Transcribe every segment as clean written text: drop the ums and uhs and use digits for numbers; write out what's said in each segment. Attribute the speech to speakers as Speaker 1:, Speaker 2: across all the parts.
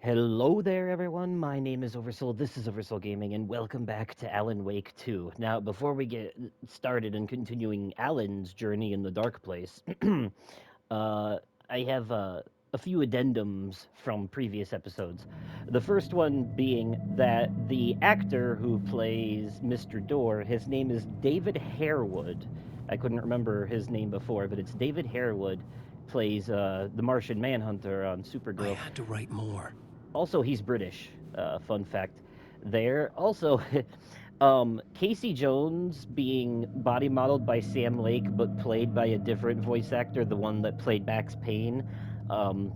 Speaker 1: Hello there, everyone. My name is Oversoul. This is Oversoul Gaming, and welcome back to Alan Wake 2. Now, before we get started and continuing Alan's journey in the Dark Place, uh, I have a few addendums from previous episodes. The first one being that the actor who plays Mr. Door, his name is David Harewood. I couldn't remember his name before, but it's David Harewood. Plays the Martian Manhunter on
Speaker 2: I
Speaker 1: Supergirl.
Speaker 2: had to write more.
Speaker 1: Also, he's British. Fun fact there. Also, Casey Jones being body modeled by Sam Lake, but played by a different voice actor, the one that played Max Payne,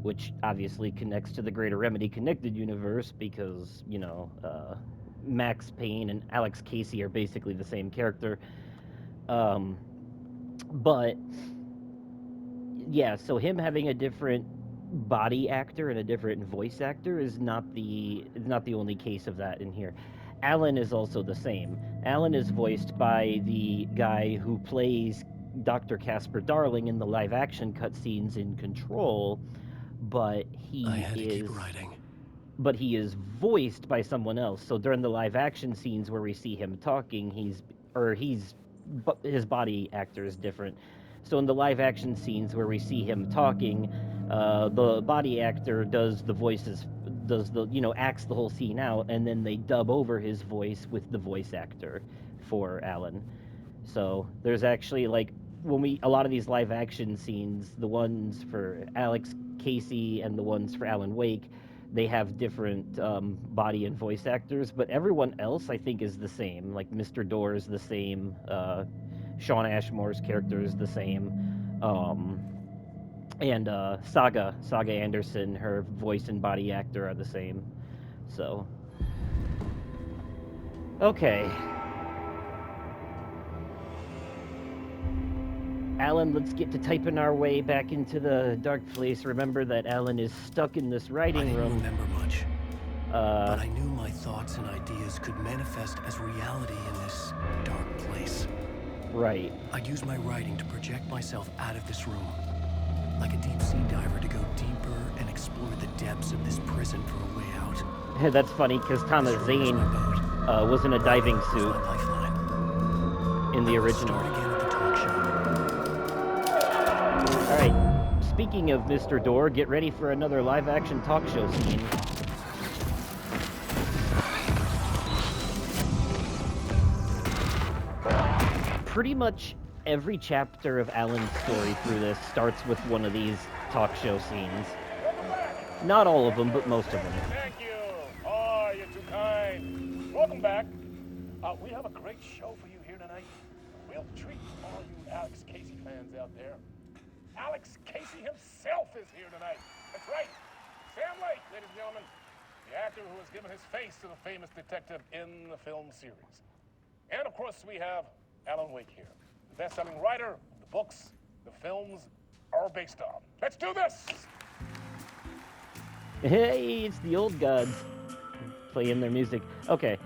Speaker 1: which obviously connects to the Greater Remedy Connected universe because, Max Payne and Alex Casey are basically the same character. Um, but yeah, so him having a different body actor and a different voice actor is not the only case of that in here. Alan is also the same. Alan is voiced by the guy who plays Dr. Casper Darling in the live action cutscenes in Control, but
Speaker 2: I
Speaker 1: he
Speaker 2: had to keep
Speaker 1: is
Speaker 2: writing.
Speaker 1: but he is voiced by someone else. So during the live action scenes where we see him talking, his body actor is different. So in the live action scenes where we see him talking, the body actor does the voices, does the acts the whole scene out, and then they dub over his voice with the voice actor for Alan. So there's actually like when we a lot of these live action scenes, the ones for Alex Casey and the ones for Alan Wake, they have different body and voice actors, but everyone else I think is the same. Like Mr. Door is the same. Sean Ashmore's character is the same. Um, and Saga Anderson, her voice and body actor are the same. So okay, Alan, let's get to typing our way back into the dark place. Remember that Alan is stuck in this
Speaker 2: I
Speaker 1: writing
Speaker 2: didn't
Speaker 1: room.
Speaker 2: remember much,
Speaker 1: Uh,
Speaker 2: but I knew my thoughts and ideas could manifest as reality in this dark place.
Speaker 1: right.
Speaker 2: I'd use my writing to project myself out of this room, like a deep sea diver to go deeper and explore the depths of this prison for a way out.
Speaker 1: That's funny because
Speaker 2: This
Speaker 1: Thomas
Speaker 2: room was
Speaker 1: Zane
Speaker 2: my boat.
Speaker 1: was in a
Speaker 2: Writing
Speaker 1: diving
Speaker 2: was
Speaker 1: suit
Speaker 2: my lifeline.
Speaker 1: in
Speaker 2: I
Speaker 1: the
Speaker 2: would
Speaker 1: original.
Speaker 2: start again at the talk show.
Speaker 1: All right. Speaking of Mr. Door, get ready for another live action talk show scene. Pretty much every chapter of Alan's story through this starts with one of these talk show scenes. Not all of them, but most of them.
Speaker 3: Thank you. Oh, you're too kind. Welcome back. We have a great show for you here tonight. We'll treat all you Alex Casey fans out there. Alex Casey himself is here tonight. That's right. Sam Lake, ladies and gentlemen. The actor who has given his face to the famous detective in the film series. And of course, we have Alan Wake here, the best-selling writer of the books the films are based on. Let's do this!
Speaker 1: Hey, it's the old gods playing their music. Okay.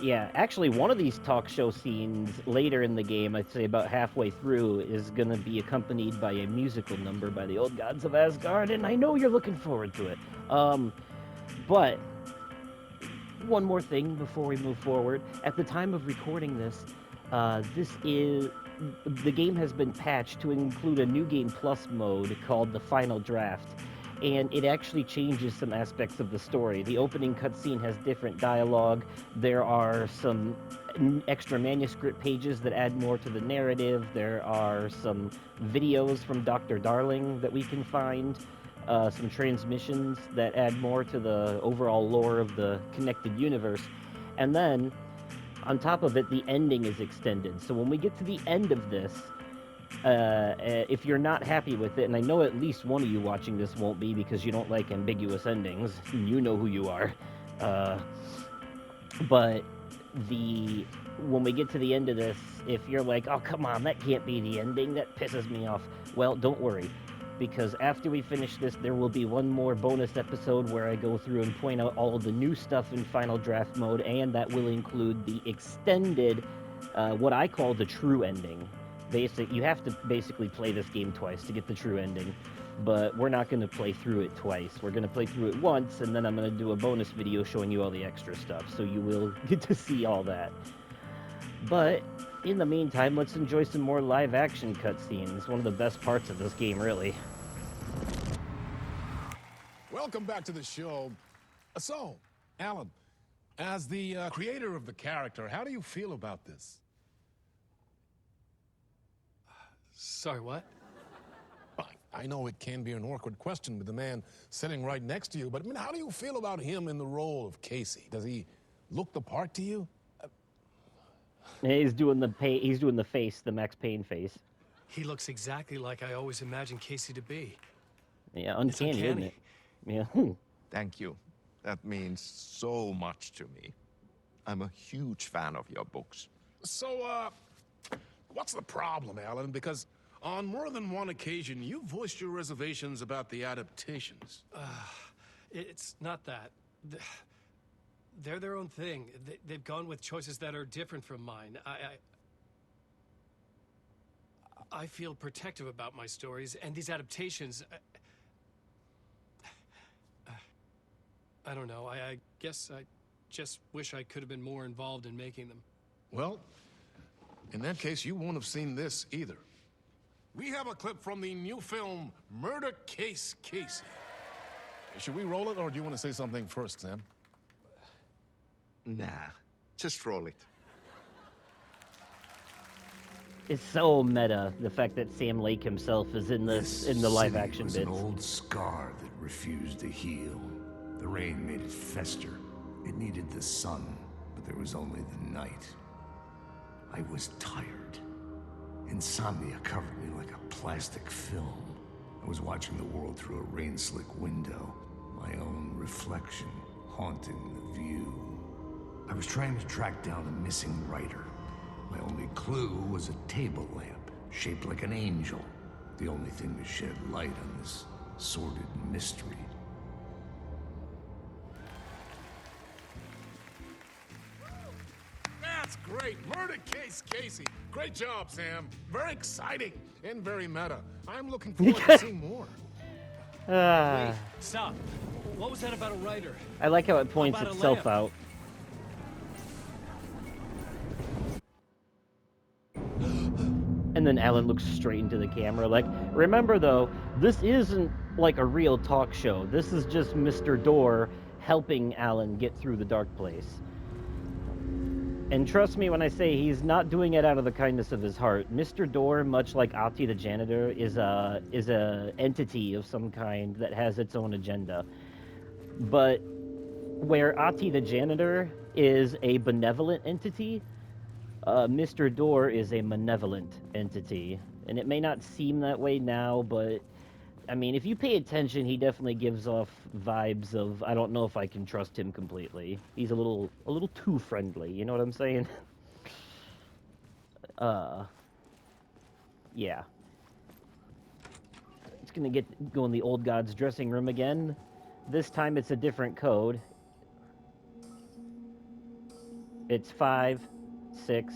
Speaker 1: Yeah, actually, one of these talk show scenes later in the game, I'd say about halfway through, is going to be accompanied by a musical number by the old gods of Asgard, and I know you're looking forward to it. But one more thing before we move forward. At the time of recording this, the game has been patched to include a new game plus mode called the Final Draft, and it actually changes some aspects of the story. The opening cutscene has different dialogue. There are some extra manuscript pages that add more to the narrative. There are some videos from Dr. Darling that we can find, some transmissions that add more to the overall lore of the connected universe. And then, on top of it, the ending is extended. So when we get to the end of this, if you're not happy with it, and I know at least one of you watching this won't be because you don't like ambiguous endings, you know who you are. Uh, but the when we get to the end of this, if you're like, oh come on, that can't be the ending, that pisses me off. Well, don't worry, because after we finish this, there will be one more bonus episode where I go through and point out all of the new stuff in Final Draft mode, and that will include the extended, what I call the true ending. You have to basically play this game twice to get the true ending. but we're not going to play through it twice. We're going to play through it once, and then I'm going to do a bonus video showing you all the extra stuff, so you will get to see all that. But in the meantime, let's enjoy some more live action cutscenes. One of the best parts of this game, really.
Speaker 3: Welcome back to the show. So, Alan, as the creator of the character, how do you feel about this?
Speaker 2: Sorry, what?
Speaker 3: I know it can be an awkward question with the man sitting right next to you, but I mean, how do you feel about him in the role of Casey? Does he look the part to you?
Speaker 1: He's doing the he's doing the face, the Max Payne face.
Speaker 2: He looks exactly like I always imagined Casey to be.
Speaker 1: Yeah,
Speaker 2: It's
Speaker 1: uncanny, isn't
Speaker 2: uncanny.
Speaker 1: it? Yeah.
Speaker 4: Thank you. That means so much to me. I'm a huge fan of your books.
Speaker 3: So, what's the problem, Alan? Because on more than one occasion, you voiced your reservations about the adaptations.
Speaker 2: It's not that. They're their own thing. They've gone with choices that are different from mine. I feel protective about my stories, and these adaptations... I don't know. I guess I just wish I could have been more involved in making them.
Speaker 3: Well, in that case, you won't have seen this either. We have a clip from the new film, Murder Case Casey. Should we roll it, or do you want to say something first, Sam?
Speaker 4: Nah, just roll it.
Speaker 1: It's so meta, the fact that Sam Lake himself is in this in the live action
Speaker 5: was
Speaker 1: bits.
Speaker 5: an old scar that refused to heal. The rain made it fester. It needed the sun, but there was only the night. I was tired. Insomnia covered me like a plastic film. I was watching the world through a rain-slick window, my own reflection haunting the view. I was trying to track down a missing writer. My only clue was a table lamp, shaped like an angel. The only thing to shed light on this sordid mystery.
Speaker 3: That's great. Murder Case Casey. Great job, Sam. Very exciting and very meta. I'm looking forward to seeing more.
Speaker 1: Ah,
Speaker 2: Wait, stop. What was that about a writer?
Speaker 1: I like how it points
Speaker 2: about a
Speaker 1: itself
Speaker 2: lamp?
Speaker 1: out. And then Alan looks straight into the camera like, remember though, this isn't like a real talk show. This is just Mr. Door helping Alan get through the dark place. And trust me when I say he's not doing it out of the kindness of his heart. Mr. Door, much like Ahti the janitor, is a entity of some kind that has its own agenda. But where Ahti the janitor is a benevolent entity, Mr. Door is a malevolent entity. And it may not seem that way now, but I mean, if you pay attention, he definitely gives off vibes of, I don't know if I can trust him completely. He's a little too friendly, you know what I'm saying? Yeah. It's gonna go in the old god's dressing room again. This time it's a different code. It's 5, 6,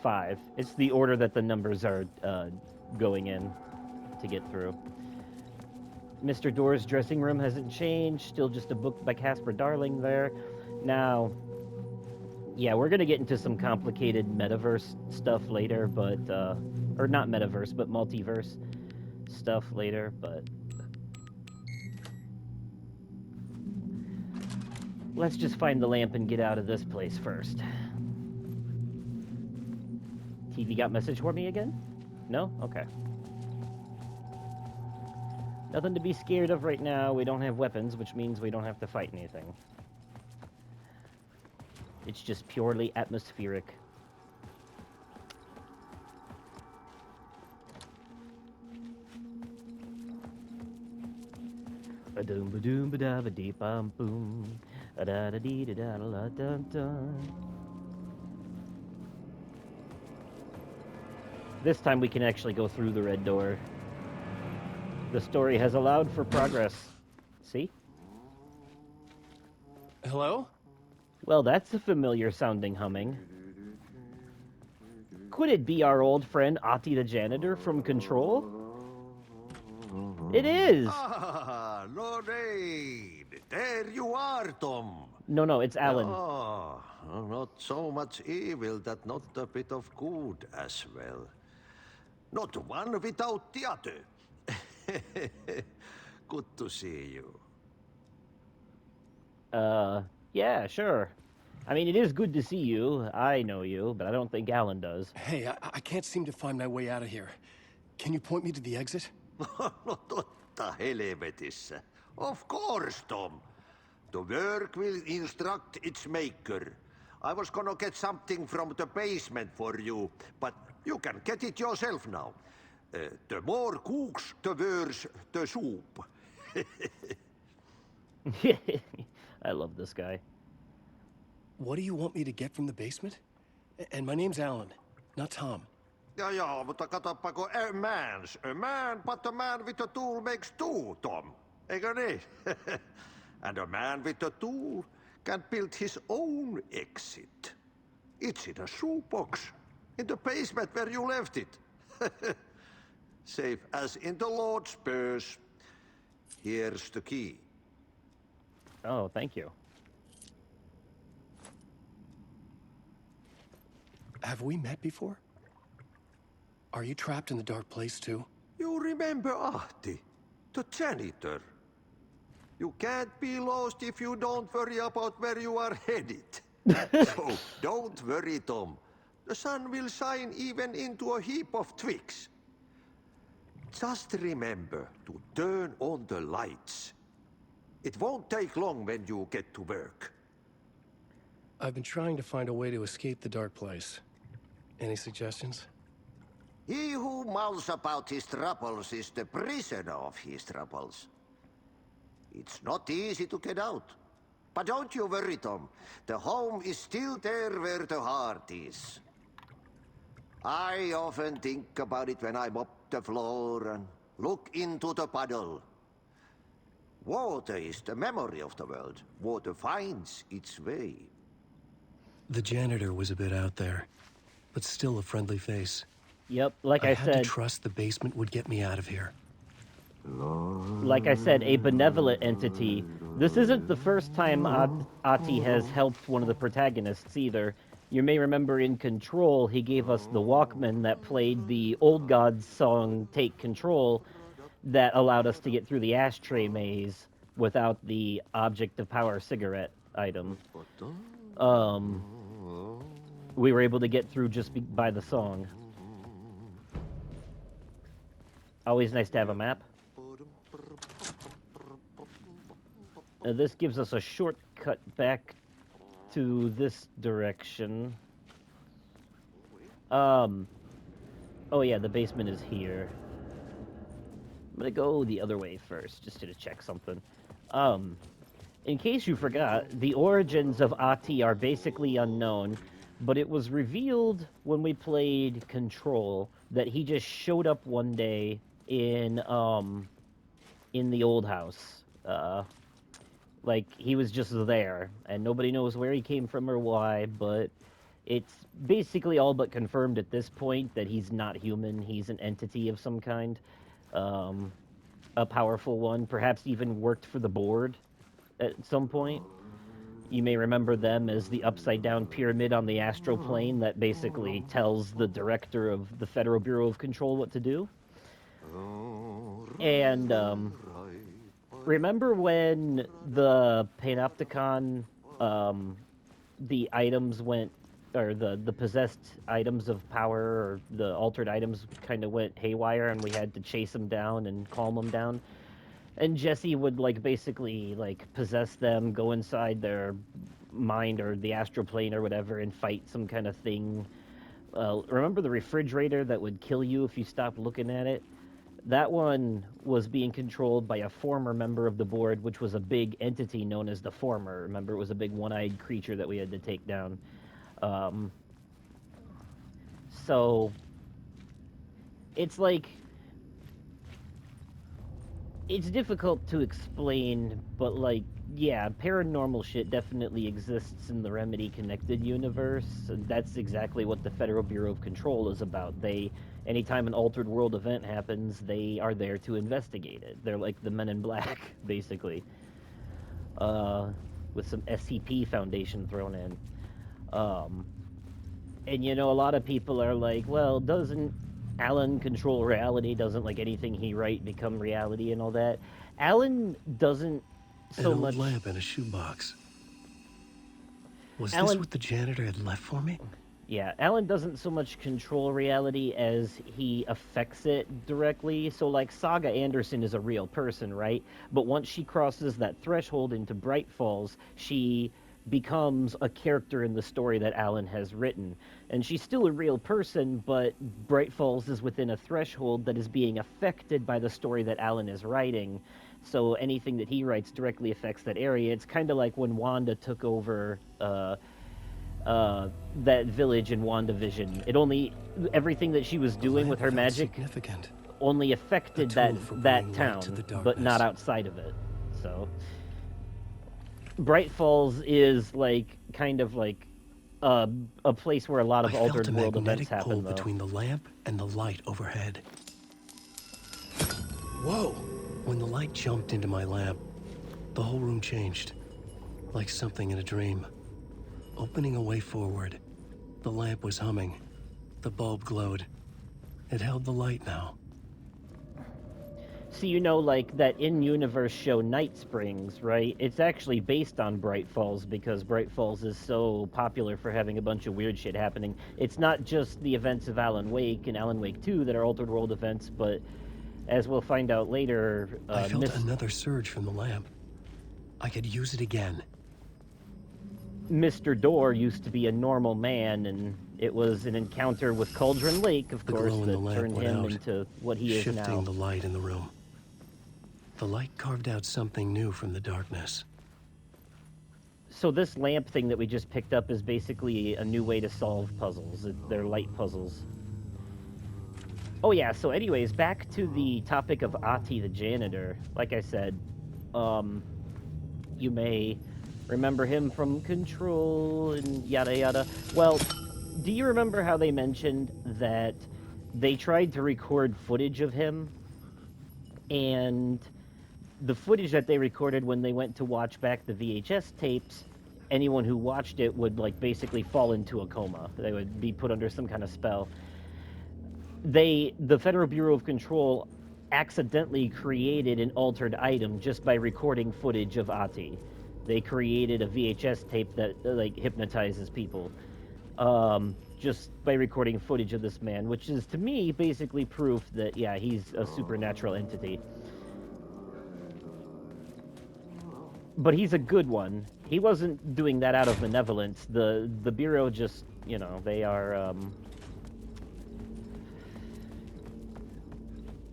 Speaker 1: 5. It's the order that the numbers are going in to get through. Mr. Door's dressing room hasn't changed. Still just a book by Casper Darling there. Now, yeah, we're going to get into some complicated metaverse stuff later, but... or not metaverse, but multiverse stuff later, but... Let's just find the lamp and get out of this place first. TV got message for me again? No? Okay. Nothing to be scared of right now. We don't have weapons, which means we don't have to fight anything. It's just purely atmospheric. Ba-doom ba-doom ba-da ba-dee bum boom. Da-da-da-dee-da-da-da-dun-dun. This time we can actually go through the red door. The story has allowed for progress. See?
Speaker 2: Hello?
Speaker 1: Well, that's a familiar sounding humming. Could it be our old friend Ahti the janitor from Control? It is.
Speaker 6: Ah, Lorraine. There you are, Tom.
Speaker 1: No, it's Alan.
Speaker 6: Oh, not so much evil that not a bit of good as well. Not one without the other. Good to see you.
Speaker 1: Yeah, sure. I mean, it is good to see you. I know you, but I don't think Alan does.
Speaker 2: Hey, I can't seem to find my way out of here. Can you point me to the exit?
Speaker 6: No totta helvetissä. Of course, Tom. The work will instruct its maker. I was gonna get something from the basement for you, but you can get it yourself now. The more cooks, the worse the soup.
Speaker 1: I love this guy.
Speaker 2: What do you want me to get from the basement? And my name's Alan, not Tom.
Speaker 6: Ja, mutta katsoppa, a man, but a man with a tool makes two, Tom. Eikö niin? And a man with a tool can build his own exit. It's in a shoebox, in the basement where you left it. Safe as in the Lord's purse. Here's the key.
Speaker 1: Oh, thank you.
Speaker 2: Have we met before? Are you trapped in the dark place too?
Speaker 6: You remember Ahti, the janitor. You can't be lost if you don't worry about where you are headed. So don't worry, Tom. The sun will shine even into a heap of twigs. Just remember to turn on the lights. It won't take long when you get to work.
Speaker 2: I've been trying to find a way to escape the dark place. Any suggestions?
Speaker 6: He who mouths about his troubles is the prisoner of his troubles. It's not easy to get out. But don't you worry, Tom. The home is still there where the heart is. I often think about it when I mop the floor and look into the puddle. Water is the memory of the world. Water finds its way.
Speaker 2: The janitor was a bit out there, but still a friendly face.
Speaker 1: Yep, like I
Speaker 2: had
Speaker 1: said,
Speaker 2: to trust the basement would get me out of here.
Speaker 1: like I said, a benevolent entity. This isn't the first time Ahti has helped one of the protagonists either. You may remember in Control, he gave us the Walkman that played the Old Gods song Take Control that allowed us to get through the ashtray maze without the object of power cigarette item. We were able to get through just by the song. Always nice to have a map. This gives us a shortcut back to this direction. Oh yeah, the basement is here. I'm gonna go the other way first, just to check something. In case you forgot, the origins of Ahti are basically unknown, but it was revealed when we played Control that he just showed up one day in the old house. Like, he was just there, and nobody knows where he came from or why, but it's basically all but confirmed at this point that he's not human. He's an entity of some kind. A powerful one, perhaps even worked for the board at some point. You may remember them as the upside-down pyramid on the astral plane that basically tells the director of the Federal Bureau of Control what to do. And, remember when the Panopticon, the items went, or the possessed items of power, or the altered items kind of went haywire, and we had to chase them down and calm them down? And Jesse would, like, basically, like, possess them, go inside their mind, or the astral plane, or whatever, and fight some kind of thing. Remember the refrigerator that would kill you if you stopped looking at it? That one was being controlled by a former member of the board, which was a big entity known as the Former. Remember, it was a big one-eyed creature that we had to take down. So, it's like, it's difficult to explain, but, like, yeah, paranormal shit definitely exists in the Remedy Connected universe. And that's exactly what the Federal Bureau of Control is about. They anytime an altered world event happens, they are there to investigate it. They're like the Men in Black, basically, uh, with some SCP Foundation thrown in. Um, and a lot of people are like, well, doesn't Alan control reality? Doesn't like anything he write become reality and all that? Alan doesn't
Speaker 2: An
Speaker 1: so
Speaker 2: old
Speaker 1: much.
Speaker 2: lamp in a shoebox. Was this
Speaker 1: Alan
Speaker 2: what the janitor had left for me?
Speaker 1: Yeah, Alan doesn't so much control reality as he affects it directly. So, like, Saga Anderson is a real person, right? But once she crosses that threshold into Bright Falls, she becomes a character in the story that Alan has written. And she's still a real person, but Bright Falls is within a threshold that is being affected by the story that Alan is writing. So, anything that he writes directly affects that area. It's kind of like when Wanda took over. That village in WandaVision. It only everything that she was
Speaker 2: The
Speaker 1: doing with
Speaker 2: lamp
Speaker 1: her
Speaker 2: felt
Speaker 1: magic
Speaker 2: significant.
Speaker 1: only
Speaker 2: A
Speaker 1: affected
Speaker 2: tool for
Speaker 1: that
Speaker 2: bringing light to
Speaker 1: town,
Speaker 2: the
Speaker 1: but not
Speaker 2: darkness.
Speaker 1: outside of it. So Bright Falls is like kind of like a place where a lot
Speaker 2: I
Speaker 1: of
Speaker 2: felt
Speaker 1: altered
Speaker 2: a
Speaker 1: world events
Speaker 2: magnetic pull
Speaker 1: happen, though.
Speaker 2: between the lamp and the light overhead. Whoa! When the light jumped into my lamp, the whole room changed, like something in a dream. Opening a way forward, the lamp was humming. The bulb glowed. It held the light now.
Speaker 1: So like that in-universe show Night Springs, right? It's actually based on Bright Falls because Bright Falls is so popular for having a bunch of weird shit happening. It's not just the events of Alan Wake and Alan Wake 2 that are altered world events, but as we'll find out later,
Speaker 2: I felt another surge from the lamp. I could use it again.
Speaker 1: Mr. Door used to be a normal man, and it was an encounter with Cauldron Lake, of
Speaker 2: The
Speaker 1: course,
Speaker 2: glow in the
Speaker 1: that
Speaker 2: lamp
Speaker 1: turned
Speaker 2: went
Speaker 1: him
Speaker 2: out,
Speaker 1: into what he is
Speaker 2: shifting
Speaker 1: now.
Speaker 2: the light in the room. The light carved out something new from the darkness.
Speaker 1: So this lamp thing that we just picked up is basically a new way to solve puzzles. They're light puzzles. Oh yeah, so anyways, back to the topic of Ahti the janitor. Like I said, you may remember him from Control and yada yada. Well, do you remember how they mentioned that they tried to record footage of him, and the footage that they recorded when they went to watch back the VHS tapes, anyone who watched it would like basically fall into a coma. They would be put under some kind of spell. The Federal Bureau of Control accidentally created an altered item just by recording footage of Ahti. They created a VHS tape that like hypnotizes people, just by recording footage of this man, which is to me basically proof that yeah, he's a supernatural entity. But he's a good one. He wasn't doing that out of malevolence. The Bureau just, they are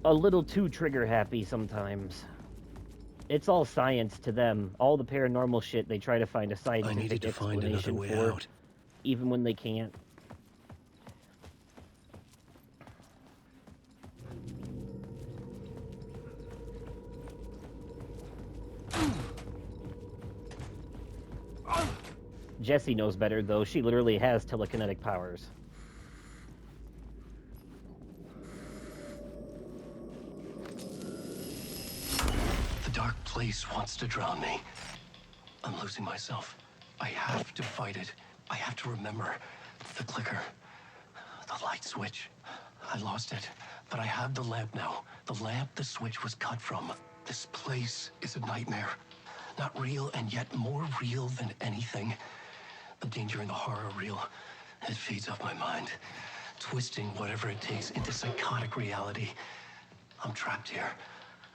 Speaker 1: a little too trigger happy sometimes. It's all science to them. All the paranormal shit they try to find a
Speaker 2: I needed
Speaker 1: scientific
Speaker 2: to find another
Speaker 1: explanation
Speaker 2: way
Speaker 1: for,
Speaker 2: out.
Speaker 1: even when they can't. Jessie knows better, though. She literally has telekinetic powers.
Speaker 2: The dark place wants to drown me. I'm losing myself. I have to fight it. I have to remember. The clicker. The light switch. I lost it. But I have the lamp now. The lamp the switch was cut from. This place is a nightmare. Not real, and yet more real than anything. The danger and the horror are real. It feeds off my mind, twisting whatever it takes into psychotic reality. I'm trapped here.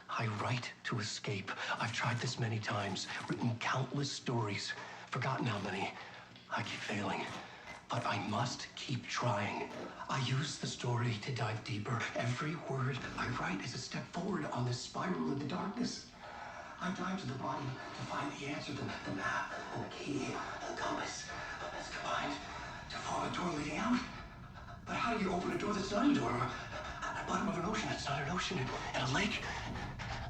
Speaker 2: I write to escape. I've tried this many times, written countless stories, forgotten how many. I keep failing, but I must keep trying. I use the story to dive deeper. Every word I write is a step forward on this spiral into darkness. I dive to the bottom to find the answer, the map, and the key, and the compass. It's combined to form a door leading out. But how do you open a door that's not a door? At the bottom of an ocean that's not an ocean, and a lake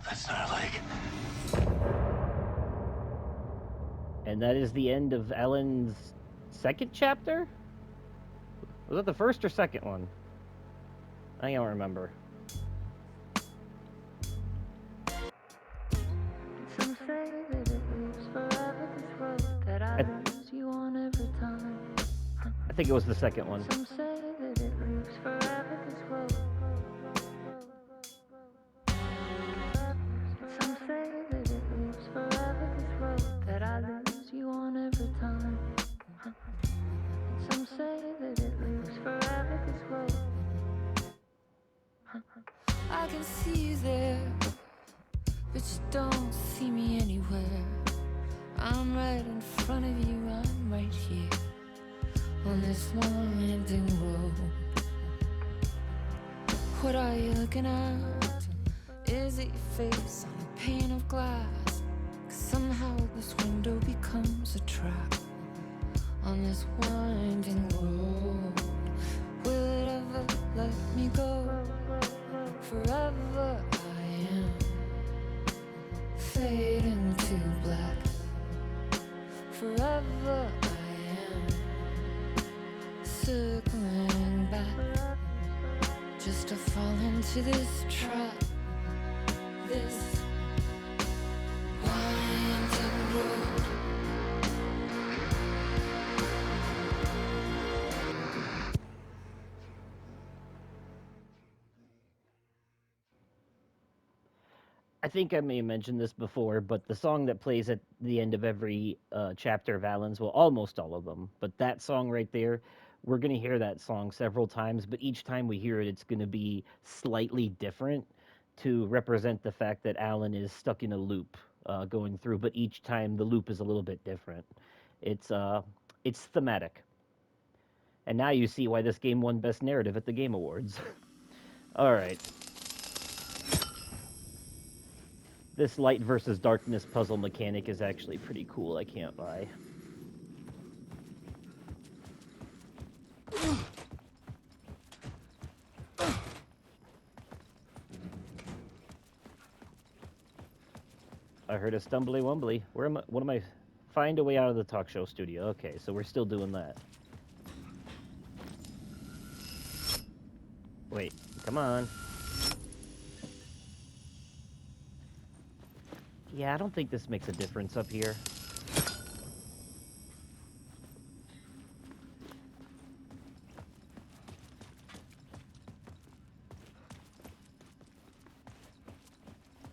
Speaker 2: that's not a lake.
Speaker 1: And that is the end of Ellen's second chapter? Was that the first or second one? I don't remember.
Speaker 7: Some say that it lives forever, this road that I lose you on every time.
Speaker 1: I think it was the second one.
Speaker 7: Some say that it lives forever, this road. Some say that it lives forever, this road that I lose you on every time. Some say that it lives forever, this road. I can see you there, but you don't see me anywhere. I'm right in front of you, I'm right here on this winding road. What are you looking at? Is it your face on a pane of glass? 'Cause somehow this window becomes a trap on this winding road. Will it ever let me go? Forever I am fading to black. Forever I am circling back, just to fall into this trap, this winding road.
Speaker 1: I think I may have mentioned this before, but the song that plays at the end of every chapter of Alan's, well, almost all of them, but that song right there, we're going to hear that song several times, but each time we hear it, it's going to be slightly different to represent the fact that Alan is stuck in a loop going through, but each time the loop is a little bit different. It's thematic. And now you see why this game won Best Narrative at the Game Awards. All right. This light versus darkness puzzle mechanic is actually pretty cool, I can't lie. I heard a stumbly wumbly. Where am I? What am I? Find a way out of the talk show studio. Okay, so we're still doing that. Wait, come on. Yeah, I don't think this makes a difference up here.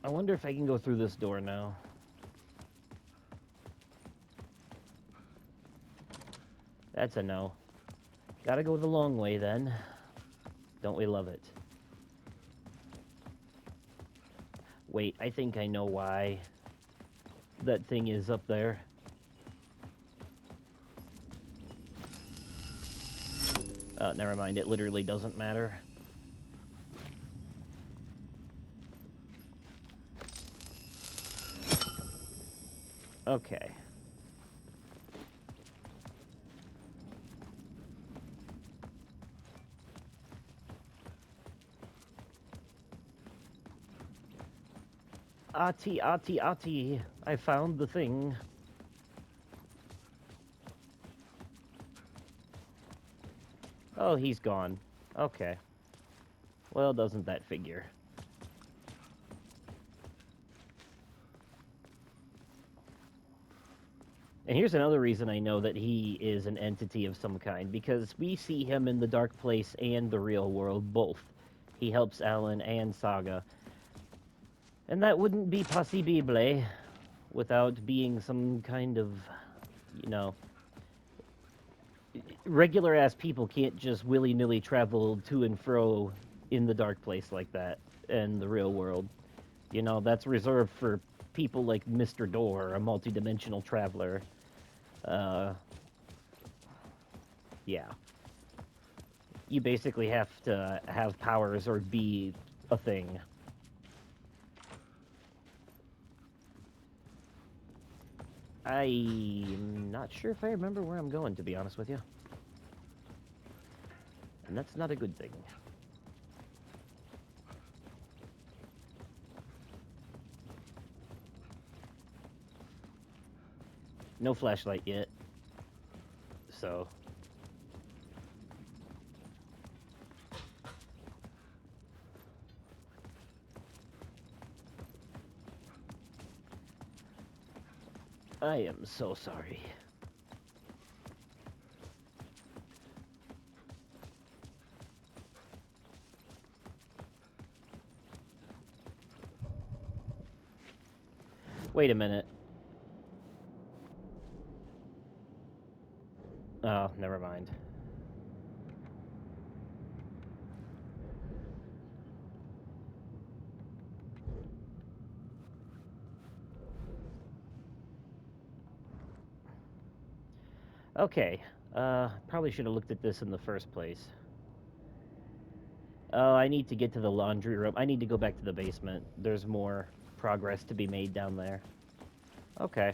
Speaker 1: I wonder if I can go through this door now. That's a no. Gotta go the long way then. Don't we love it? Wait, I think I know why that thing is up there. Never mind, it literally doesn't matter. Okay. Ahti, Ahti, Ahti, I found the thing. Oh, he's gone. Okay. Well, doesn't that figure? And here's another reason I know that he is an entity of some kind, because we see him in the Dark Place and the real world, both. He helps Alan and Saga. And that wouldn't be possible without being some kind of, you know... Regular-ass people can't just willy-nilly travel to and fro in the Dark Place like that in the real world. You know, that's reserved for people like Mr. Door, a multidimensional traveler. Yeah. You basically have to have powers or be a thing. I'm not sure if I remember where I'm going, to be honest with you. And that's not a good thing. No flashlight yet. So... I am so sorry. Wait a minute. Oh, never mind. Okay. Probably should have looked at this in the first place. Oh, I need to get to the laundry room. I need to go back to the basement. There's more progress to be made down there. Okay.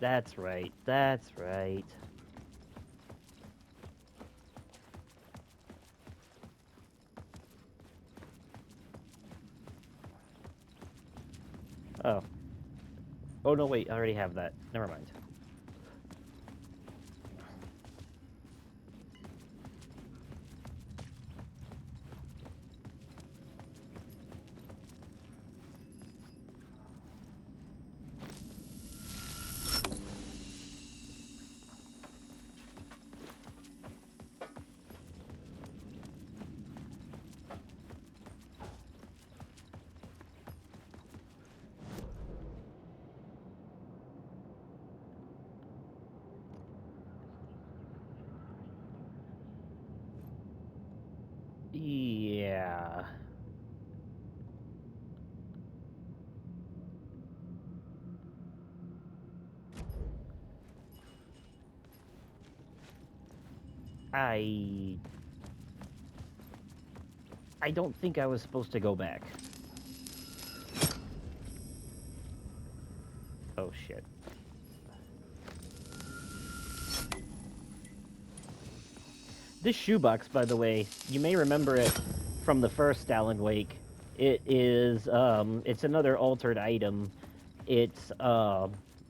Speaker 1: That's right. That's right. Oh. Oh, no, wait. I already have that. Never mind. Yeah. I don't think I was supposed to go back. Oh, shit. This shoebox, by the way, you may remember it from the first Alan Wake. It's another altered item. It's,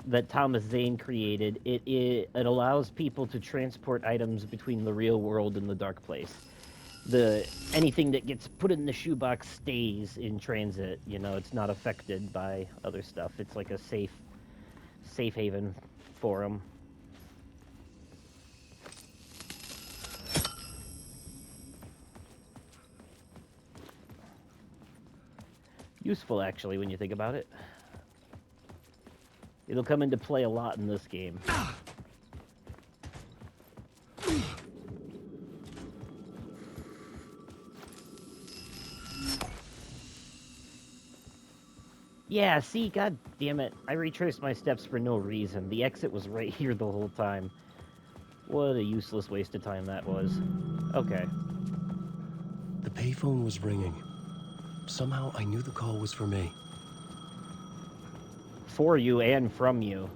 Speaker 1: that Thomas Zane created. It allows people to transport items between the real world and the dark place. Anything that gets put in the shoebox stays in transit. You know, it's not affected by other stuff. It's like a safe haven for them. Useful, actually, when you think about it. It'll come into play a lot in this game. Yeah, see, god damn it. I retraced my steps for no reason. The exit was right here the whole time. What a useless waste of time that was. Okay.
Speaker 2: The payphone was ringing. Somehow I knew the call was for me.
Speaker 1: For you and from you.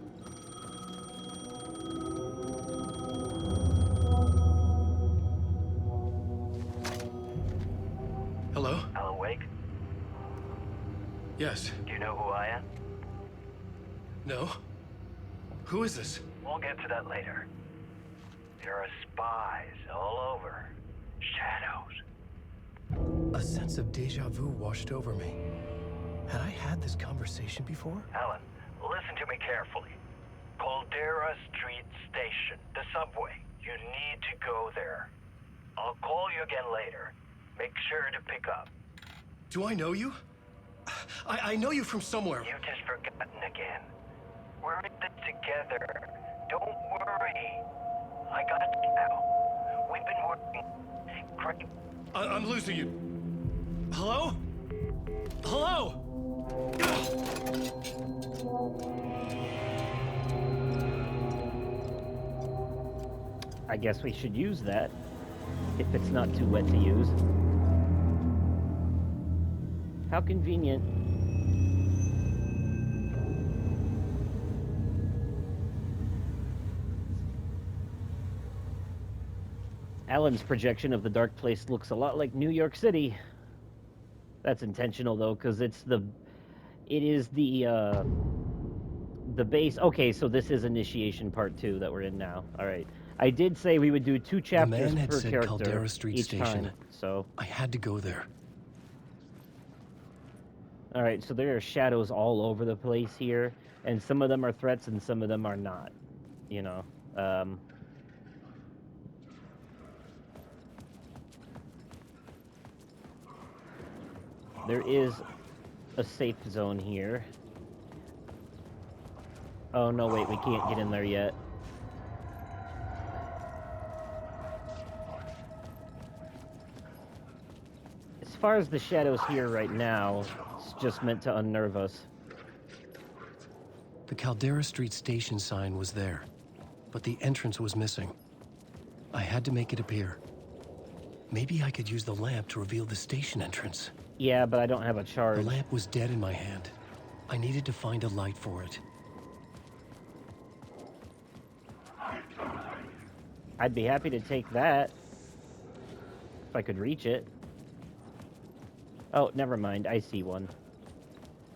Speaker 2: Hello?
Speaker 8: Alan Wake,
Speaker 2: Yes.
Speaker 8: do you know who I am?
Speaker 2: No? Who is this?
Speaker 8: We'll get to that later. There are spies all over. Shadows.
Speaker 2: A sense of deja vu washed over me. Had I had this conversation before?
Speaker 8: Alan, listen to me carefully. Caldera Street Station, the subway. You need to go there. I'll call you again later. Make sure to pick up.
Speaker 2: Do I know you? I know you from somewhere.
Speaker 8: You've just forgotten again. We're in this together. Don't worry. I got you now. We've been working great.
Speaker 2: I'm losing you. Hello? Hello?
Speaker 1: I guess we should use that. If it's not too wet to use. How convenient. Alan's projection of the dark place looks a lot like New York City. That's intentional though, because it is the base. Okay, so this is initiation part 2 that we're in now. All right. I did say we would do 2 chapters
Speaker 2: man had
Speaker 1: per
Speaker 2: said
Speaker 1: character
Speaker 2: Caldera Street
Speaker 1: each
Speaker 2: Station.
Speaker 1: time. So
Speaker 2: I had to go there.
Speaker 1: All right, so there are shadows all over the place here, and some of them are threats and some of them are not. You know, there is a safe zone here. Oh no, wait, we can't get in there yet. As far as the shadows here right now, it's just meant to unnerve us.
Speaker 2: The Caldera Street station sign was there, but the entrance was missing. I had to make it appear. Maybe I could use the lamp to reveal the station entrance.
Speaker 1: Yeah, but I don't have a
Speaker 2: The
Speaker 1: charge.
Speaker 2: lamp was dead in my hand. I needed to find a light for it.
Speaker 1: I'd be happy to take that if I could reach it. Oh, never mind. I see one.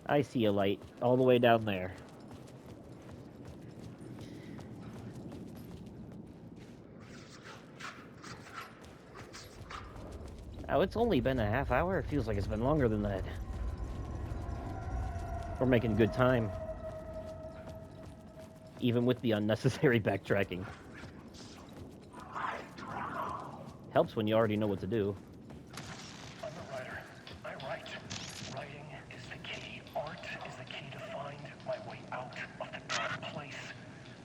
Speaker 1: I see a light all the way down there. Oh, it's only been a half hour. It feels like it's been longer than that. We're making good time. Even with the unnecessary backtracking. Helps when you already know what to do.
Speaker 3: I'm a writer. I write. Writing is the key. Art is the key to find my way out of the dark place.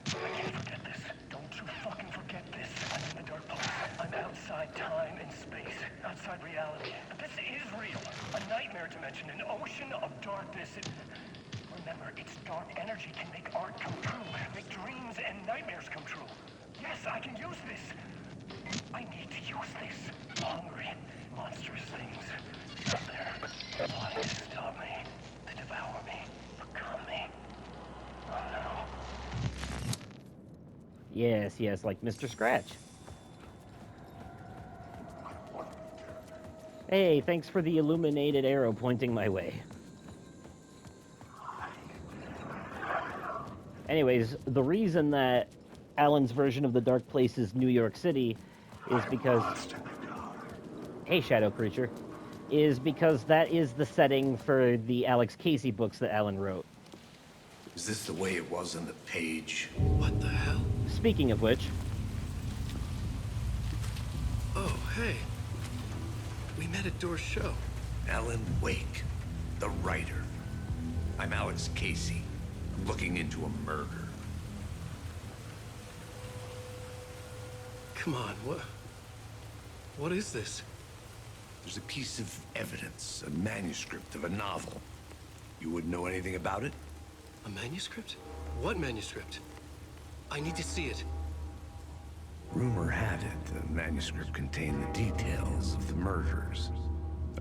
Speaker 3: I can't forget this. Don't you fucking forget this. I'm in the dark place. I'm outside time and space. Outside reality. But this is real. A nightmare dimension. An ocean of darkness. Remember, its dark energy can make art come true. Make dreams and nightmares come true. Yes, I can use this. I need to use this. Hungry, monstrous things out there, wanting to stop me, to devour me, become me. Oh no.
Speaker 1: Yes, yes, like Mr. Scratch. Hey, thanks for the illuminated arrow pointing my way. Anyways, the reason that Alan's version of the Dark Place is New York City is because... Hey, Shadow Creature. Is because that is the setting for the Alex Casey books that Alan wrote.
Speaker 5: Is this the way it was on the page?
Speaker 2: What the hell?
Speaker 1: Speaking of which...
Speaker 2: Oh, hey. We met at Door's show.
Speaker 5: Alan Wake, the writer. I'm Alex Casey. I'm looking into a murder.
Speaker 2: Come on, what is this?
Speaker 5: There's a piece of evidence, a manuscript of a novel. You wouldn't know anything about it?
Speaker 2: A manuscript? What manuscript? I need to see it.
Speaker 5: Rumor had it the manuscript contained the details of the murders.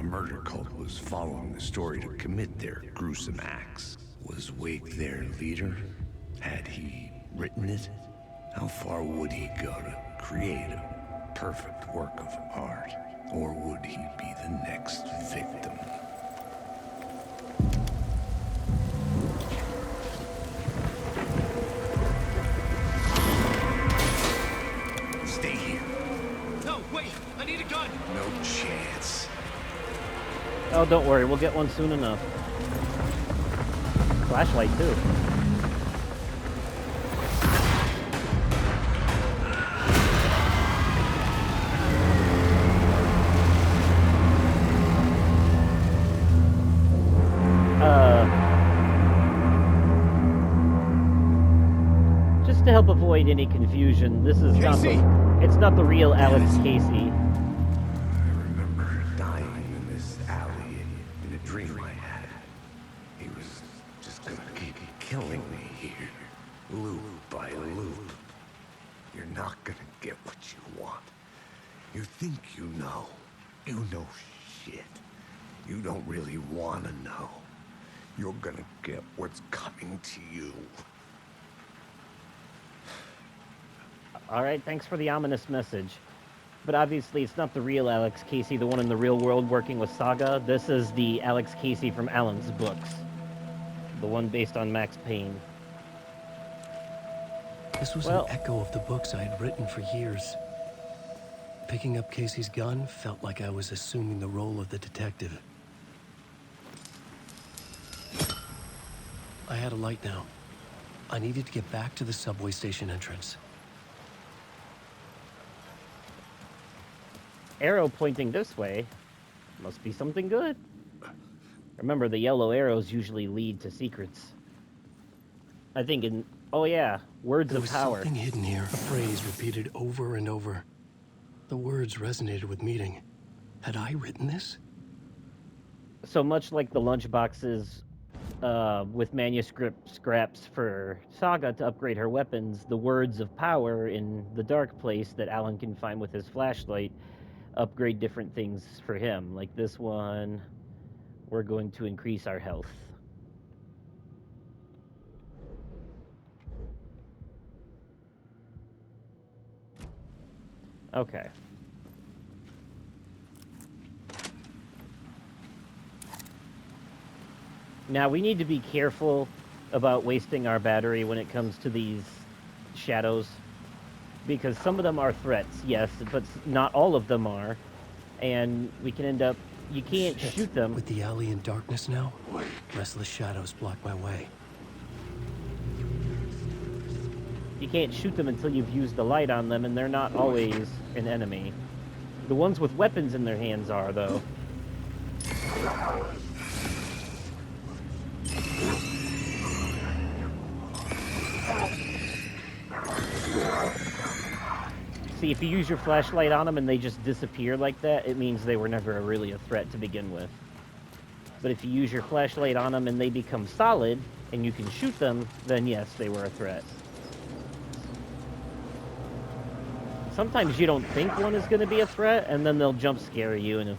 Speaker 5: A murder cult was following the story to commit their gruesome acts. Was Wake their leader? Had he written it? How far would he go to create a perfect work of art? Or would he be the next victim? Stay here.
Speaker 2: No, wait! I need a gun!
Speaker 5: No chance.
Speaker 1: Oh, don't worry, we'll get one soon enough. Flashlight, too. Just to help avoid any confusion, this is not it's not the real Alex Casey.
Speaker 5: I remember dying in this alley in a dream I had. He was just gonna keep killing me here, loop by loop. You're not gonna get what you want. You think you know. You know shit. You don't really wanna know. You're gonna get what's coming to you.
Speaker 1: Alright, thanks for the ominous message. But obviously it's not the real Alex Casey, the one in the real world working with Saga. This is the Alex Casey from Alan's books. The one based on Max Payne.
Speaker 2: This was an echo of the books I had written for years. Picking up Casey's gun felt like I was assuming the role of the detective. I had a light now. I needed to get back to the subway station entrance.
Speaker 1: Arrow pointing this way. Must be something good. Remember, the yellow arrows usually lead to secrets. I think in... Oh yeah, words
Speaker 2: There
Speaker 1: of
Speaker 2: was
Speaker 1: power.
Speaker 2: something hidden here, a phrase repeated over and over. The words resonated with meaning. Had I written this?
Speaker 1: So much like the lunchboxes with manuscript scraps for Saga to upgrade her weapons, the words of power in the dark place that Alan can find with his flashlight upgrade different things for him. Like this one, we're going to increase our health. Okay. Now we need to be careful about wasting our battery when it comes to these shadows, because some of them are threats, yes, but not all of them are, and we can end up... You can't
Speaker 2: Shit.
Speaker 1: shoot them.
Speaker 2: With the alley in darkness now, restless shadows block my way.
Speaker 1: You can't shoot them until you've used the light on them, and they're not always an enemy. The ones with weapons in their hands are, though. See, if you use your flashlight on them and they just disappear like that, it means they were never really a threat to begin with. But if you use your flashlight on them and they become solid, and you can shoot them, then yes, they were a threat. Sometimes you don't think one is going to be a threat, and then they'll jump scare you, and...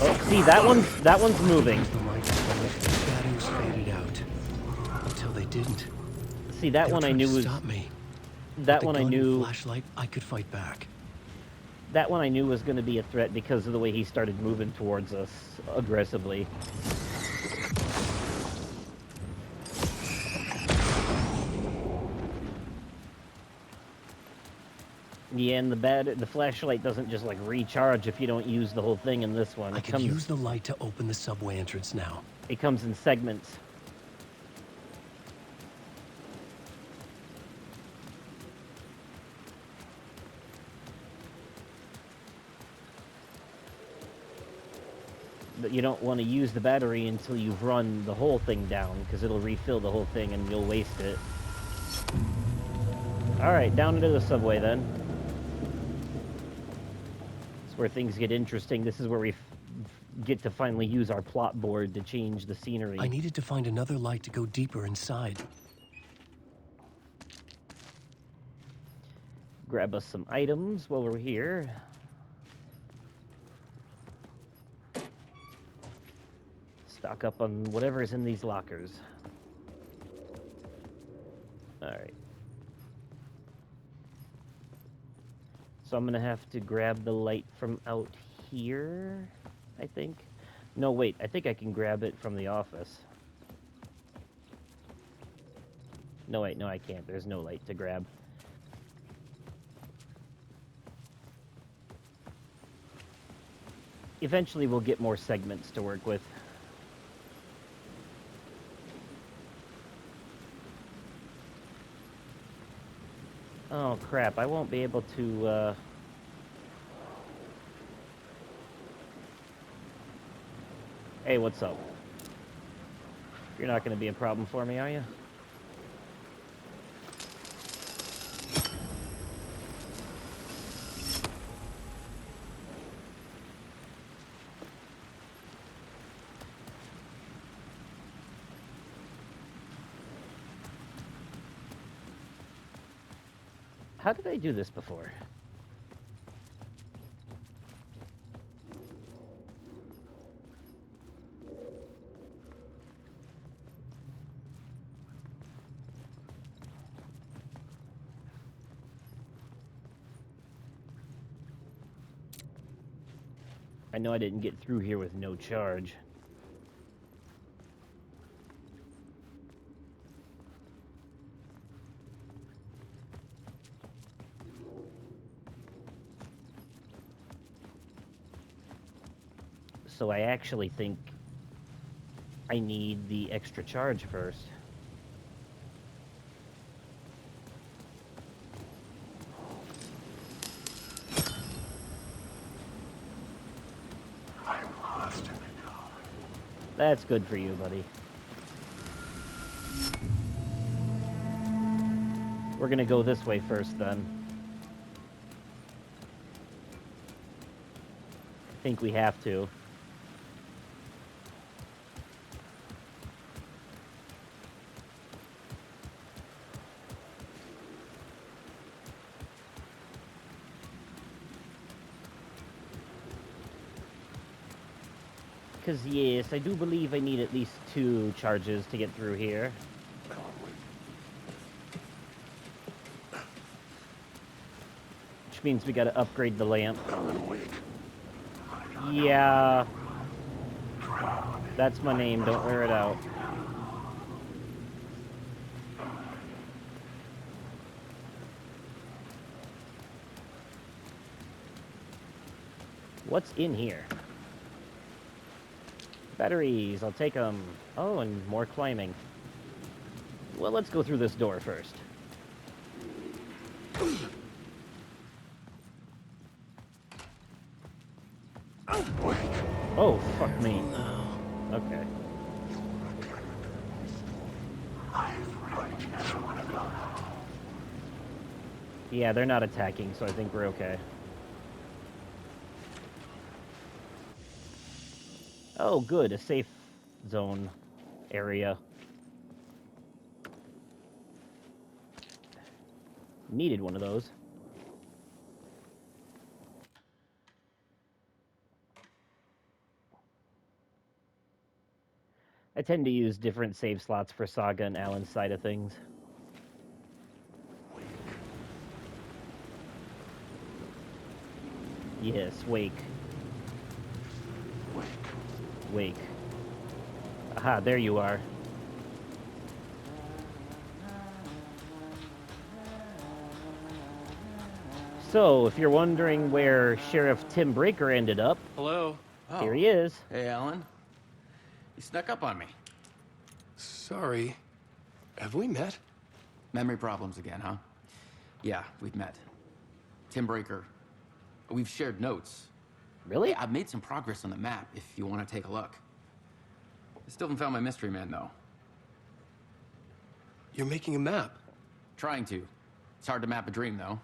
Speaker 1: Oh, see, that one's moving.
Speaker 2: The light died, the shadows faded out. Until they didn't.
Speaker 1: See, that
Speaker 2: They were
Speaker 1: one I
Speaker 2: trying
Speaker 1: knew
Speaker 2: to
Speaker 1: was...
Speaker 2: stop me.
Speaker 1: That
Speaker 2: With
Speaker 1: one
Speaker 2: the
Speaker 1: I
Speaker 2: gun and
Speaker 1: knew...
Speaker 2: flashlight, I could fight back.
Speaker 1: That one I knew was going to be a threat because of the way he started moving towards us aggressively. Yeah, and the flashlight doesn't just like recharge if you don't use the whole thing in this one.
Speaker 2: I could use the light to open the subway entrance now.
Speaker 1: It comes in segments. But you don't want to use the battery until you've run the whole thing down, because it'll refill the whole thing and you'll waste it. Alright, down into the subway then. It's where things get interesting. This is where we get to finally use our plot board to change the scenery.
Speaker 2: I needed to find another light to go deeper inside.
Speaker 1: Grab us some items while we're here. Stock up on whatever is in these lockers. Alright. So I'm gonna have to grab the light from out here, I think. No, wait, I think I can grab it from the office. No, wait, no, I can't. There's no light to grab. Eventually we'll get more segments to work with. Oh crap, I won't be able to Hey, what's up? You're not gonna be a problem for me, are you? How did I do this before? I know I didn't get through here with no charge. so I actually think I need the extra charge first.
Speaker 3: I'm lost in the dark.
Speaker 1: That's good for you, buddy. We're gonna go this way first, then. I think we have to. Because, yes, I do believe I need at least 2 charges to get through here. Which means we gotta upgrade the lamp. Yeah. That's my name, don't wear it out. What's in here? Batteries, I'll take them. Oh, and more climbing. Well, let's go through this door first. Oh, fuck me. Okay. Yeah, they're not attacking, so I think we're okay. Oh, good, a safe zone area. Needed one of those. I tend to use different save slots for Saga and Alan's side of things. Yes, wake. Wake. Aha, there you are. So, if you're wondering where Sheriff Tim Breaker ended up,
Speaker 2: Hello?
Speaker 1: here he is.
Speaker 9: Hey, Alan. You snuck up on me.
Speaker 2: Sorry. Have we met?
Speaker 9: Memory problems again, huh? Yeah, we've met. Tim Breaker. We've shared notes.
Speaker 1: Really?
Speaker 9: Hey, I've made some progress on the map if you want to take a look. I still haven't found my mystery man, though.
Speaker 2: You're making a map.
Speaker 9: Trying to. It's hard to map a dream, though.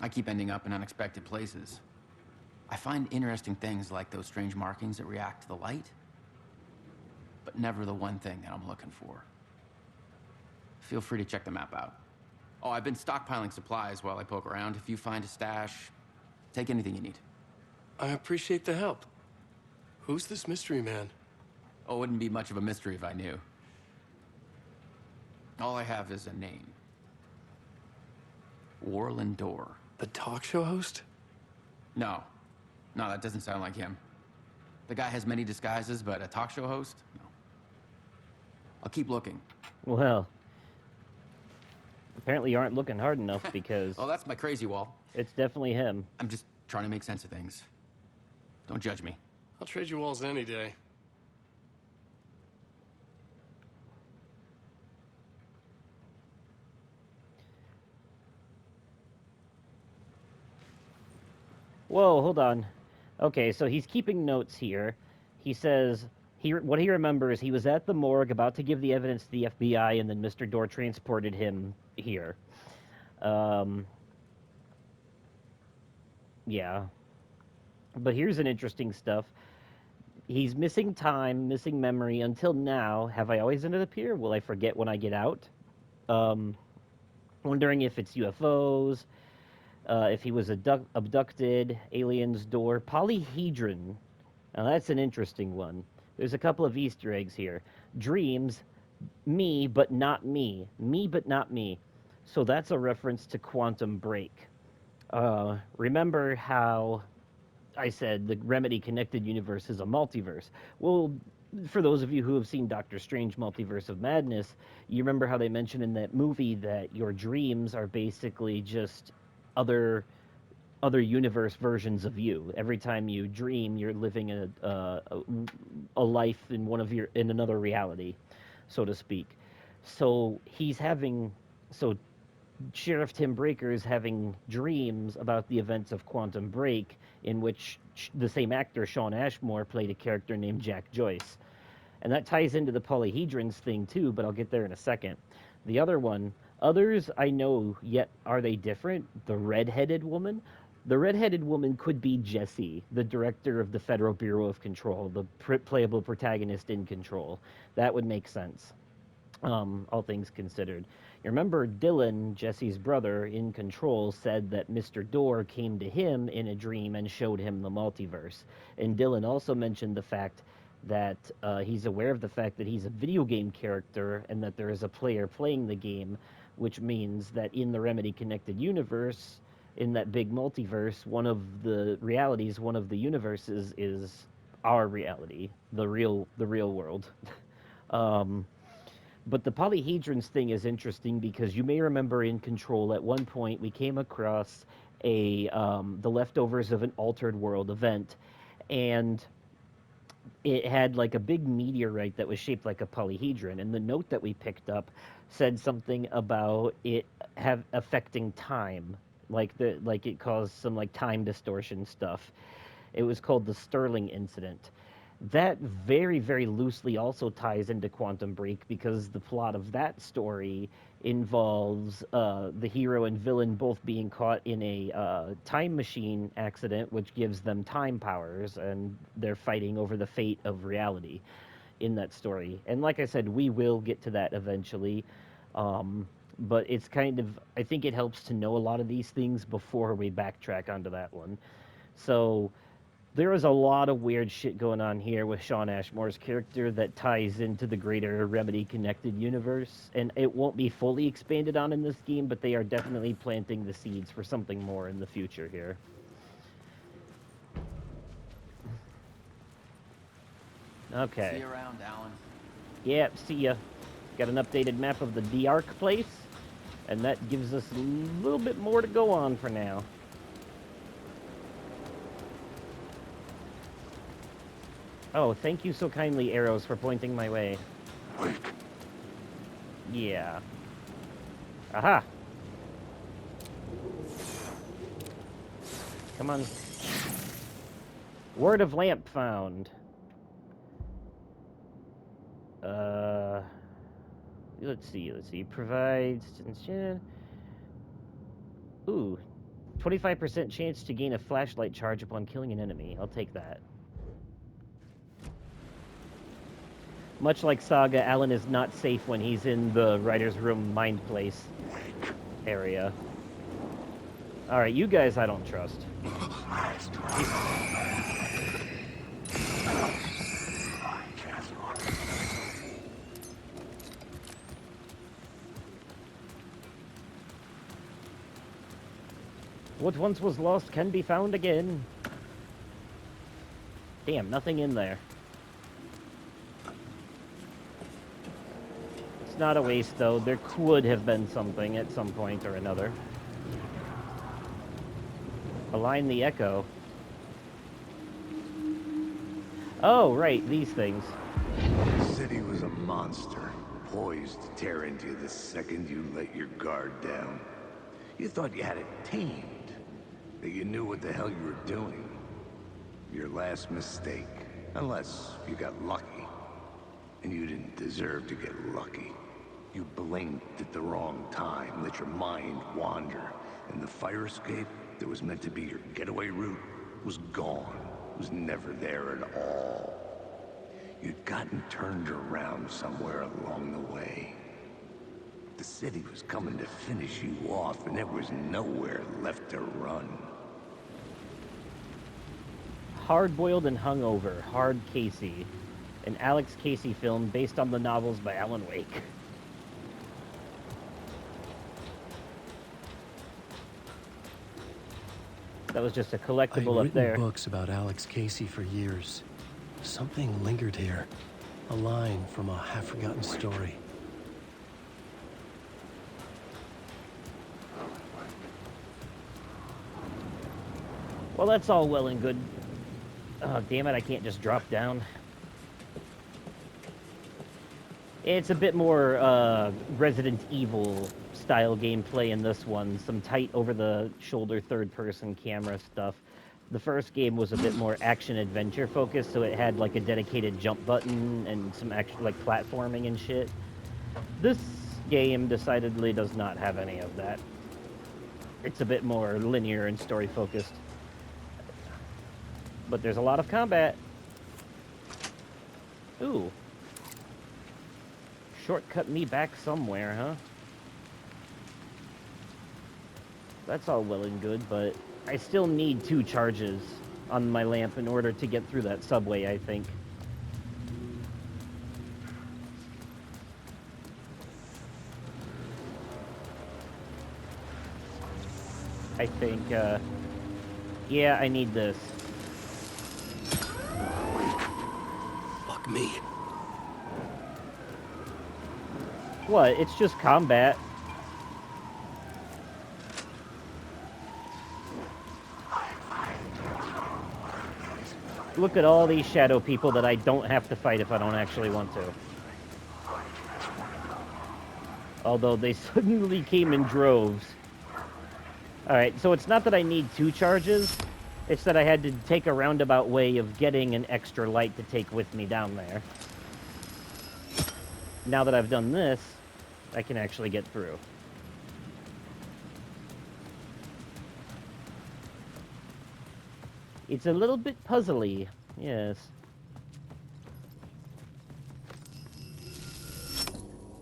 Speaker 9: I keep ending up in unexpected places. I find interesting things like those strange markings that react to the light, but never the one thing that I'm looking for. Feel free to check the map out. Oh, I've been stockpiling supplies while I poke around. If you find a stash, take anything you need.
Speaker 2: I appreciate the help. Who's this mystery man?
Speaker 9: Oh, it wouldn't be much of a mystery if I knew. All I have is a name. Warland Door.
Speaker 2: The talk show host?
Speaker 9: No. No, that doesn't sound like him. The guy has many disguises, but a talk show host? No. I'll keep looking.
Speaker 1: Well, apparently you aren't looking hard enough because
Speaker 9: Oh, that's my crazy wall.
Speaker 1: it's definitely him.
Speaker 9: I'm just trying to make sense of things. Don't judge me.
Speaker 2: I'll trade you walls any day.
Speaker 1: Whoa, hold on. Okay, so he's keeping notes here. He says what he remembers, he was at the morgue about to give the evidence to the FBI, and then Mr. Dorr transported him here. Yeah. But here's an interesting stuff. He's missing time, missing memory until now. Have I always ended up here? Will I forget when I get out? Wondering if it's UFOs, if he was abducted, aliens, door, polyhedron. Now that's an interesting one. There's a couple of Easter eggs here. Dreams, me but not me. Me but not me. So that's a reference to Quantum Break. Remember how I said the Remedy connected universe is a multiverse? Well, for those of you who have seen Doctor Strange Multiverse of Madness, you remember how they mentioned in that movie that your dreams are basically just other other universe versions of you. Every time you dream, you're living a life in in another reality, so to speak. So he's having so Sheriff Tim Breaker is having dreams about the events of Quantum Break, in which the same actor Sean Ashmore played a character named Jack Joyce. And that ties into the polyhedrons thing too, but I'll get there in a second. The other one, others I know, yet are they different? The redheaded woman? The redheaded woman could be Jessie, the director of the Federal Bureau of Control, the playable protagonist in Control. That would make sense, all things considered. You remember Dylan, Jesse's brother, in Control, said that Mr. Door came to him in a dream and showed him the multiverse. And Dylan also mentioned the fact that he's aware of the fact that he's a video game character and that there is a player playing the game, which means that in the Remedy Connected Universe, in that big multiverse, one of the realities, one of the universes is our reality, the real world. um, but the polyhedrons thing is interesting because you may remember in Control at one point we came across the leftovers of an altered world event, and it had like a big meteorite that was shaped like a polyhedron, and the note that we picked up said something about it have affecting time, like it caused some like time distortion stuff. It was called the Sterling incident. That very, very loosely also ties into Quantum Break because the plot of that story involves the hero and villain both being caught in a time machine accident, which gives them time powers, and they're fighting over the fate of reality in that story. And like I said, we will get to that eventually. But it's kind of, I think it helps to know a lot of these things before we backtrack onto that one. So there is a lot of weird shit going on here with Sean Ashmore's character that ties into the greater Remedy Connected Universe, and it won't be fully expanded on in this game, but they are definitely planting the seeds for something more in the future here. Okay.
Speaker 9: See you around, Alan.
Speaker 1: Yep, see ya. Got an updated map of the D-Arc place, and that gives us a little bit more to go on for now. Oh, thank you so kindly, Arrows, for pointing my way. Yeah. Aha! Come on. Word of lamp found. Let's see. Provides... Ooh. 25% chance to gain a flashlight charge upon killing an enemy. I'll take that. Much like Saga, Alan is not safe when he's in the writer's room mind place area. Alright, you guys I don't trust. What once was lost can be found again. Damn, nothing in there. It's not a waste, though. There could have been something at some point or another. Align the echo. Oh, right, these things.
Speaker 5: The city was a monster, poised to tear into you the second you let your guard down. You thought you had it tamed, that you knew what the hell you were doing. Your last mistake, unless you got lucky. And you didn't deserve to get lucky. You blinked at the wrong time, let your mind wander, and the fire escape that was meant to be your getaway route was gone. It was never there at all. You'd gotten turned around somewhere along the way. The city was coming to finish you off, and there was nowhere left to run.
Speaker 1: Hard-Boiled and Hungover, Hard Casey. An Alex Casey film based on the novels by Alan Wake. That was just a collectible up there.
Speaker 2: I've written books about Alex Casey for years. Something lingered here. A line from a half-forgotten story.
Speaker 1: Well, that's all well and good. Oh, damn it, I can't just drop down. It's a bit more Resident Evil style gameplay in this one. Some tight over-the-shoulder third-person camera stuff. The first game was a bit more action-adventure focused, so it had like a dedicated jump button and some actual like platforming and shit. This game decidedly does not have any of that. It's a bit more linear and story-focused. But there's a lot of combat. Ooh. Shortcut me back somewhere, huh? That's all well and good, but I still need 2 charges on my lamp in order to get through that subway, I think. Yeah, I need this.
Speaker 2: Fuck me.
Speaker 1: What? It's just combat. Look at all these shadow people that I don't have to fight if I don't actually want to. Although they suddenly came in droves. Alright, so it's not that I need 2 charges, it's that I had to take a roundabout way of getting an extra light to take with me down there. Now that I've done this, I can actually get through. It's a little bit puzzly, yes.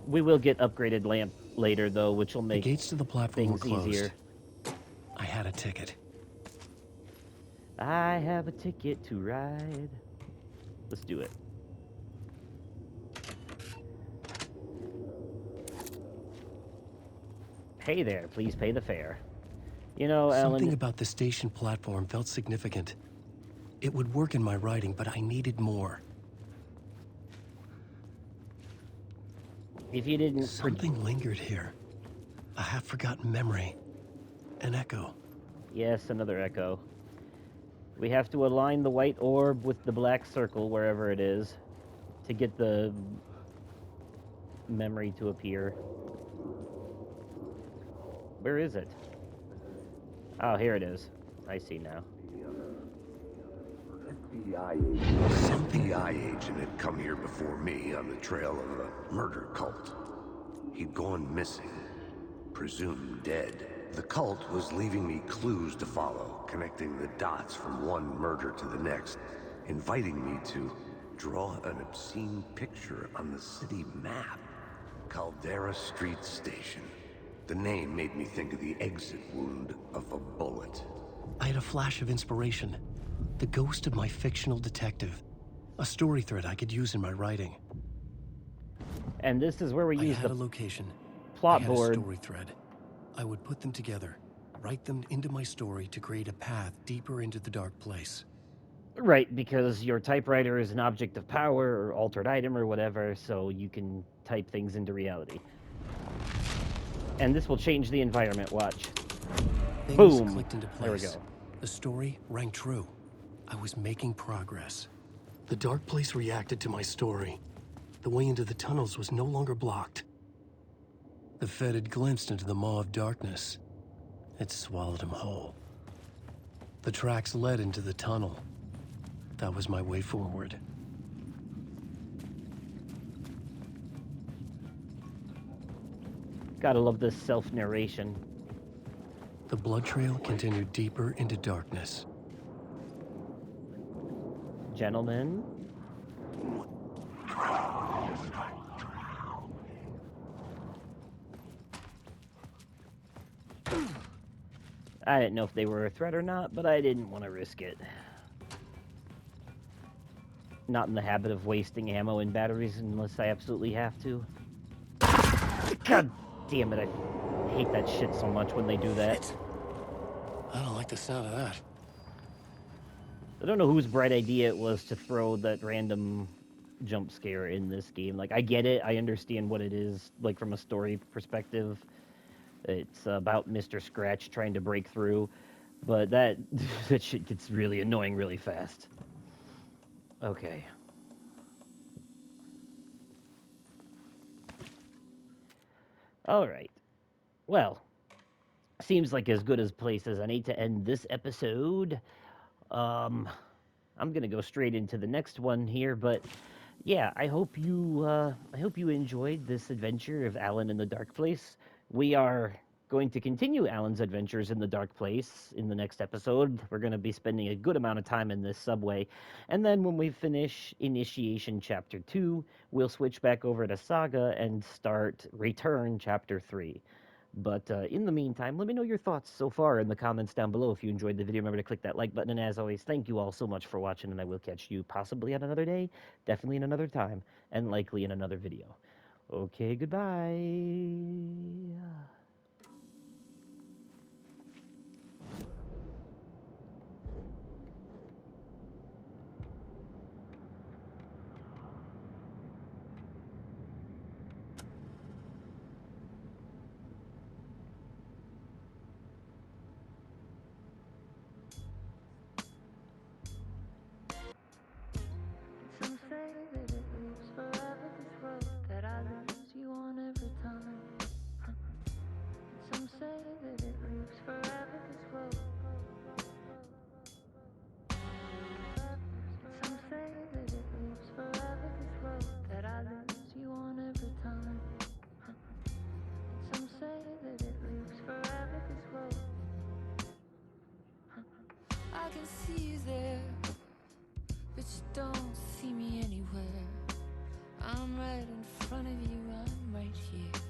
Speaker 1: We will get upgraded lamp later, though, which will make
Speaker 2: The gates to the platform were
Speaker 1: things
Speaker 2: closed.
Speaker 1: easier.
Speaker 2: I had a ticket.
Speaker 1: I have a ticket to ride. Let's do it. Hey there, please pay the fare. You know,
Speaker 2: Something
Speaker 1: Alan,
Speaker 2: about the station platform felt significant. It would work in my writing, but I needed more.
Speaker 1: if you didn't...
Speaker 2: Something lingered here. A half-forgotten memory. An echo.
Speaker 1: Yes, another echo. We have to align the white orb with the black circle, wherever it is, to get the memory to appear. Where is it? Oh, here it is. I see now.
Speaker 5: Some FBI agent had come here before me on the trail of a murder cult. He'd gone missing, presumed dead. The cult was leaving me clues to follow, connecting the dots from one murder to the next, inviting me to draw an obscene picture on the city map. Caldera Street Station. The name made me think of the exit wound of a bullet.
Speaker 2: I had a flash of inspiration. The ghost of my fictional detective. A story thread I could use in my writing.
Speaker 1: And this is where we use
Speaker 2: I had
Speaker 1: the
Speaker 2: a location.
Speaker 1: plot
Speaker 2: I had
Speaker 1: board.
Speaker 2: a story thread. I would put them together, write them into my story to create a path deeper into the dark place.
Speaker 1: Right, because your typewriter is an object of power or altered item or whatever, so you can type things into reality. And this will change the environment, watch.
Speaker 2: Things
Speaker 1: Boom!
Speaker 2: clicked into place.
Speaker 1: There we go.
Speaker 2: The story rang true. I was making progress. The dark place reacted to my story. The way into the tunnels was no longer blocked. The Fed had glimpsed into the maw of darkness. It swallowed him whole. The tracks led into the tunnel. That was my way forward.
Speaker 1: Gotta love this self-narration.
Speaker 2: The blood trail continued deeper into darkness.
Speaker 1: Gentlemen. I didn't know if they were a threat or not, but I didn't want to risk it. Not in the habit of wasting ammo and batteries unless I absolutely have to. God damn it, I hate that shit so much when they do that.
Speaker 2: I don't like the sound of that.
Speaker 1: I don't know whose bright idea it was to throw that random jump scare in this game. Like, I get it, I understand what it is, like, from a story perspective. It's about Mr. Scratch trying to break through. But that that shit gets really annoying really fast. Okay. All right. Well, seems like as good as place as I need to end this episode. Um, I'm gonna go straight into the next one here, but yeah, I hope you enjoyed this adventure of Alan in the Dark Place. We are going to continue Alan's adventures in the Dark Place in the next episode. We're going to be spending a good amount of time in this subway, and then when we finish Initiation Chapter 2, we'll switch back over to Saga and start Return Chapter 3. But in the meantime, let me know your thoughts so far in the comments down below. If you enjoyed the video, remember to click that like button. And as always, thank you all so much for watching, and I will catch you possibly on another day, definitely in another time, and likely in another video. Okay, goodbye.
Speaker 7: Some say that it lives forever, this road that I lose you on every time. Some say that it lives forever, this road. Some say that it lives forever, this road that I lose you on every time. Some say that it lives forever, this road. I can see you there, but you don't see me anywhere. I'm right in front of you, I'm right here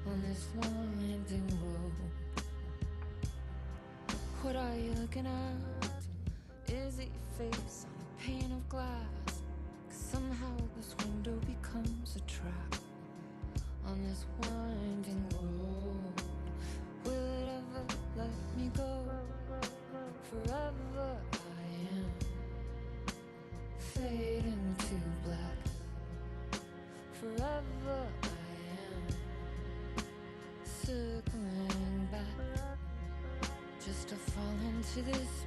Speaker 7: on this winding road. What are you looking at? Is it your face on a pane of glass? 'Cause somehow this window becomes a trap on this winding road. Will it ever let me go? Forever I am fading to black. Forever I am circling back, just to fall into this